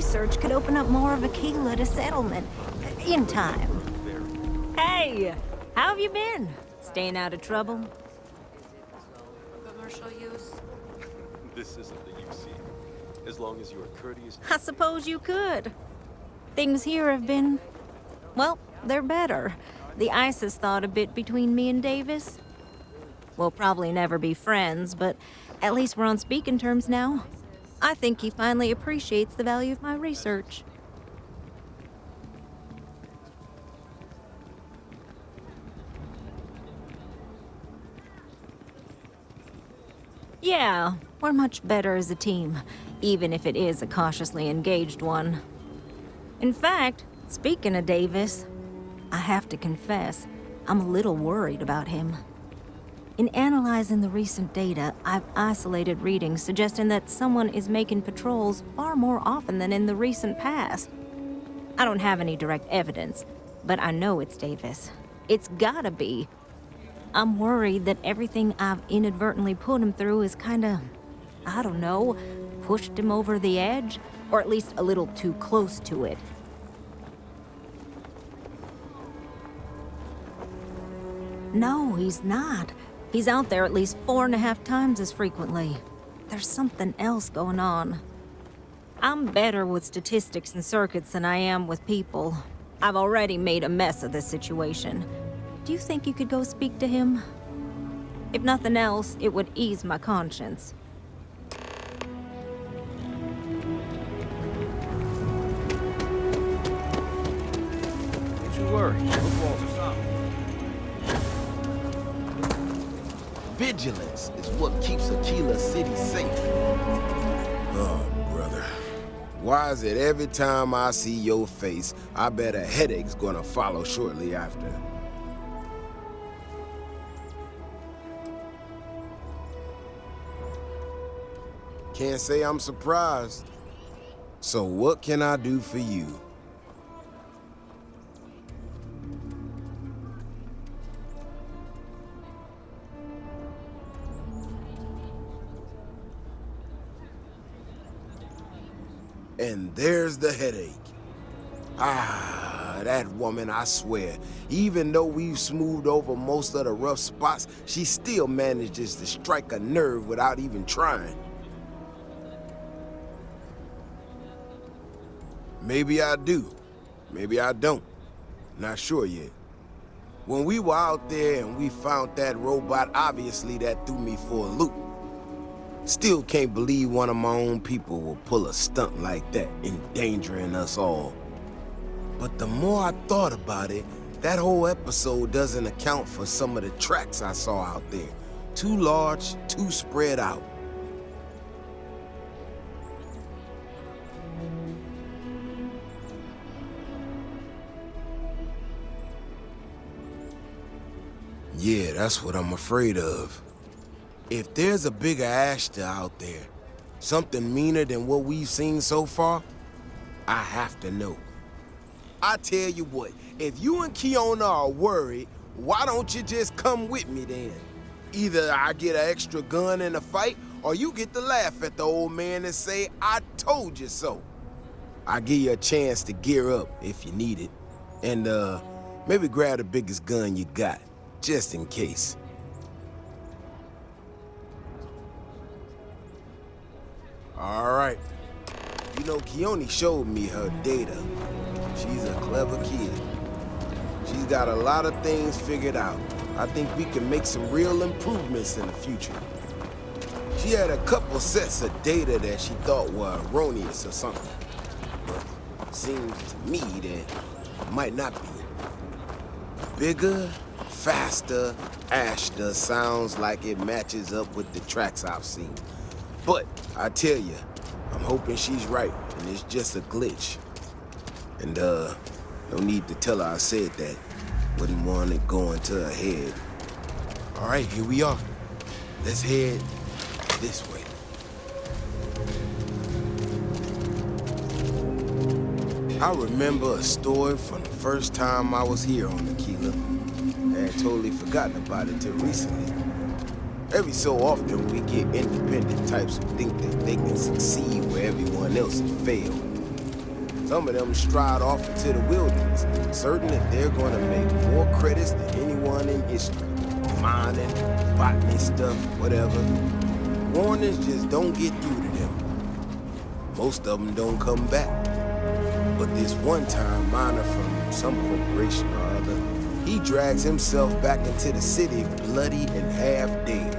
research could open up more of Aquila to settlement. In time. Hey! How have you been? Staying out of trouble? Commercial use. This isn't the UC. As long as you are courteous. I suppose you could. Things here have been... well, they're better. The ice has thawed a bit between me and Davis. We'll probably never be friends, but at least we're on speaking terms now. I think he finally appreciates the value of my research. Yeah, we're much better as a team, even if it is a cautiously engaged one. In fact, speaking of Davis, I have to confess, I'm a little worried about him. In analyzing the recent data, I've isolated readings suggesting that someone is making patrols far more often than in the recent past. I don't have any direct evidence, but I know it's Davis. It's gotta be. I'm worried that everything I've inadvertently put him through is kinda, I don't know, pushed him over the edge, or at least a little too close to it. No, he's not. He's out there at least 4.5 times as frequently. There's something else going on. I'm better with statistics and circuits than I am with people. I've already made a mess of this situation. Do you think you could go speak to him? If nothing else, it would ease my conscience. Don't you worry. Those walls are solid. Vigilance is what keeps Aquila City safe. Oh, brother. Why is it every time I see your face, I bet a headache's gonna follow shortly after? Can't say I'm surprised. So what can I do for you? And there's the headache. Ah, that woman, I swear. Even though we've smoothed over most of the rough spots, she still manages to strike a nerve without even trying. Maybe I do. Maybe I don't. Not sure yet. When we were out there and we found that robot, obviously that threw me for a loop. Still can't believe one of my own people will pull a stunt like that, endangering us all. But the more I thought about it, that whole episode doesn't account for some of the tracks I saw out there. Too large, too spread out. Yeah, that's what I'm afraid of. If there's a bigger Ashta out there, something meaner than what we've seen so far, I have to know. I tell you what, if you and Kiona are worried, why don't you just come with me then? Either I get an extra gun in a fight, or you get to laugh at the old man and say, I told you so. I'll give you a chance to gear up if you need it. And maybe grab the biggest gun you got, just in case. All right. You know, Keone showed me her data. She's a clever kid. She's got a lot of things figured out. I think we can make some real improvements in the future. She had a couple sets of data that she thought were erroneous or something. But it seems to me that it might not be. Bigger, faster, Ashta sounds like it matches up with the tracks I've seen. But I tell you, I'm hoping she's right, and it's just a glitch. And, no need to tell her I said that. Wouldn't want it going to her head. All right, here we are. Let's head this way. I remember a story from the first time I was here on Aquila. I had totally forgotten about it till recently. Every so often, we get independent types who think that they can succeed where everyone else has failed. Some of them stride off into the wilderness, certain that they're gonna make more credits than anyone in history. Mining, botany stuff, whatever. Warnings just don't get through to them. Most of them don't come back. But this one-time miner from some corporation or other, he drags himself back into the city bloody and half dead.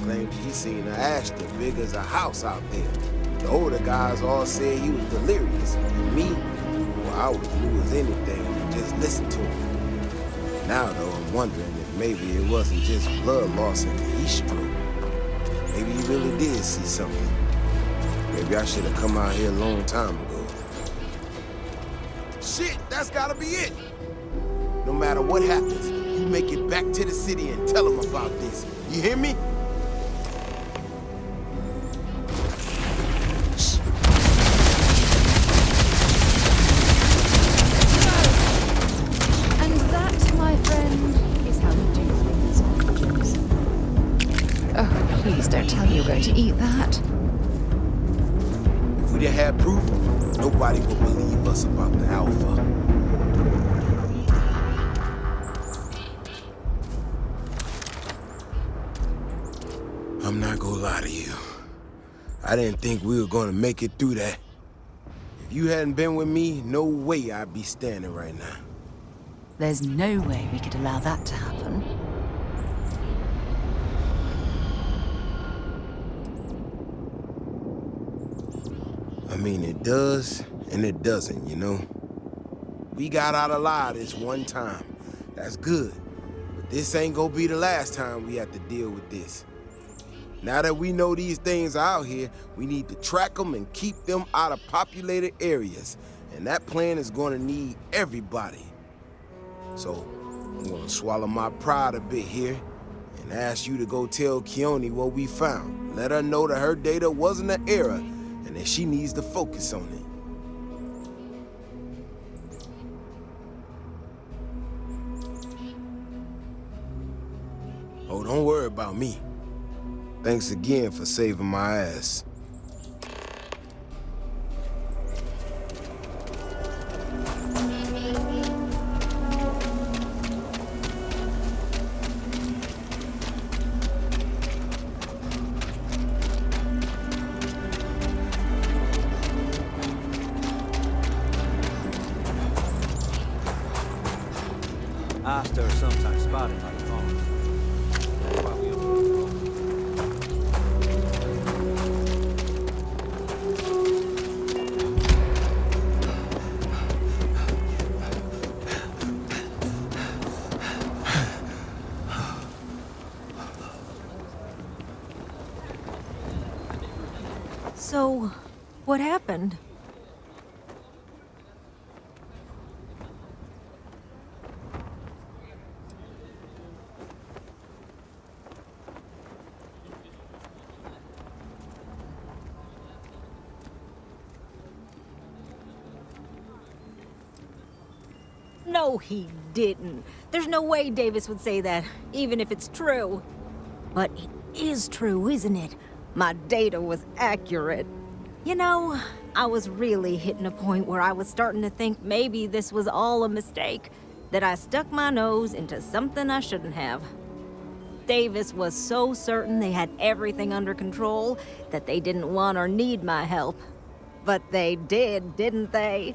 Claimed he seen an Astra big as a house out there. The older guys all said he was delirious. And me, well, I was new as anything and just listened to him. Now, though, I'm wondering if maybe it wasn't just blood loss and heat stroke. Maybe he really did see something. Maybe I should have come out here a long time ago. Shit, that's gotta be it! No matter what happens, you make it back to the city and tell them about this. You hear me? And that, my friend, is how we do things on Jones. Oh, please don't tell me you're going to eat that. If we didn't have proof, nobody would believe us about the Alpha. I'm not gonna lie to you. I didn't think we were gonna make it through that. If you hadn't been with me, no way I'd be standing right now. There's no way we could allow that to happen. I mean, it does, and it doesn't, you know? We got out alive this one time. That's good. But this ain't gonna be the last time we have to deal with this. Now that we know these things are out here, we need to track them and keep them out of populated areas. And that plan is gonna need everybody. So, I'm gonna swallow my pride a bit here and ask you to go tell Keone what we found. Let her know that her data wasn't an error and that she needs to focus on it. Oh, don't worry about me. Thanks again for saving my ass. Asta are sometimes spotted by the phone. That's why we So, what happened? No, he didn't. There's no way Davis would say that, even if it's true. But it is true, isn't it? My data was accurate. You know, I was really hitting a point where I was starting to think maybe this was all a mistake, that I stuck my nose into something I shouldn't have. Davis was so certain they had everything under control that they didn't want or need my help. But they did, didn't they?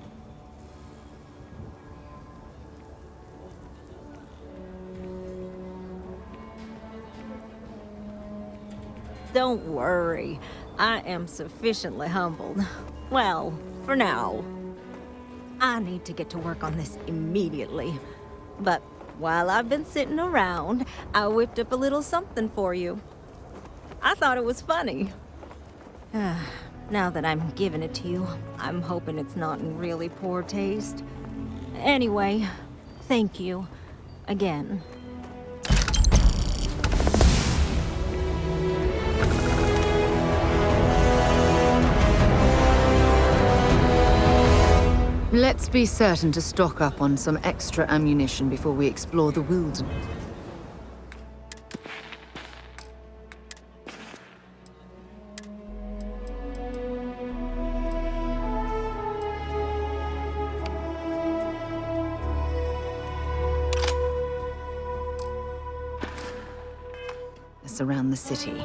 Don't worry. I am sufficiently humbled. Well, for now. I need to get to work on this immediately. But while I've been sitting around, I whipped up a little something for you. I thought it was funny. Now that I'm giving it to you, I'm hoping it's not in really poor taste. Anyway, thank you. Again. Let's be certain to stock up on some extra ammunition before we explore the wilderness. around the city.